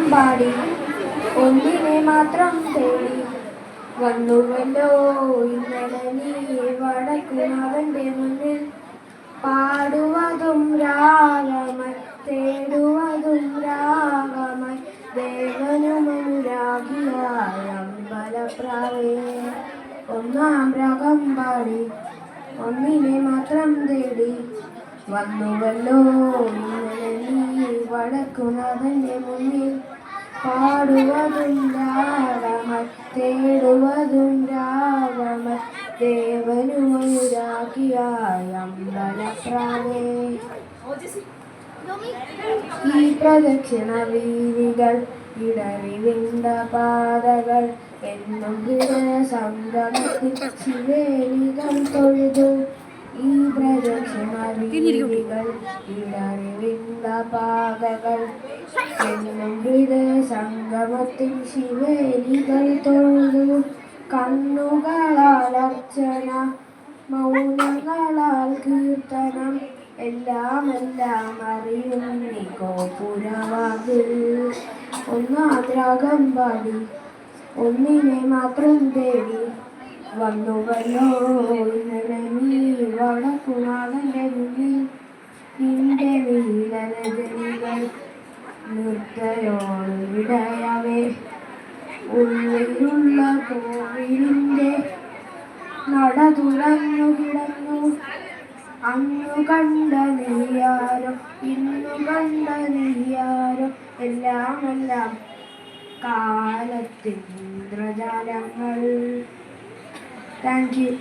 പാടി ഒന്നിനെ മാത്രം തേടി വന്നുവല്ലോ ഇന്നലെ നീ വടക്കുനാഥന്റെ മുന്നിൽ പാടുവതും രാഗമായി തേടുവതും രാഗമായി ദേവനുമനുരാഗിയായ അമ്പലപ്രാവേ ഒന്നാം രാഗം പാടി ഒന്നിനെ മാത്രം തേടി വന്നുവല്ലോ ഇന്നലെ നീ വടക്കുനാഥന്റെ മുന്നിൽ പാടുവതും രാഗമായി തേടുവതും രാഗമായി ദേവനുമനുരാഗിയായ അമ്പലപ്രാവേ ഈ പ്രദക്ഷിണ വീതികൾ ഇടറിവിണ്ട പാതകൾ എന്നും ഹൃദയ സംഗമത്തിൽ ശിവേലികൾ തൊഴുതു ഈ പ്രദക്ഷിണ വീതികൾ ഇടറിവിണ്ട പാതകൾ എന്നും ഹൃദയ സംഗമത്തിൽ ശിവേലികൾ തൊഴുതു കണ്ണുകളാൽ അർച്ചന മൗനങ്ങളാൽ കീർത്തനം എല്ലാം അറിയുന്നി ഗോപുരവാതിൽ ഒന്നാം രാഗം പാടി ഒന്നിനെ മാത്രം തേടി വന്നുവല്ലോ ഇന്നലെ നീ വടക്കുനാഥന്റെ മുന്നിൽ നിന്റെ നീലരജനികൾ നിർത്തയോട് വിടയവേ ഉള്ളിലുള്ള കോവിലിൻ്റെ നട തുറന്നു കിടന്നു അന്നു കണ്ട നീയാരോ ഇന്നു കണ്ട നീയാരോ എല്ലാം കാലത്തിൻ ഇന്ദ്രജാലങ്ങൾ. Thank you.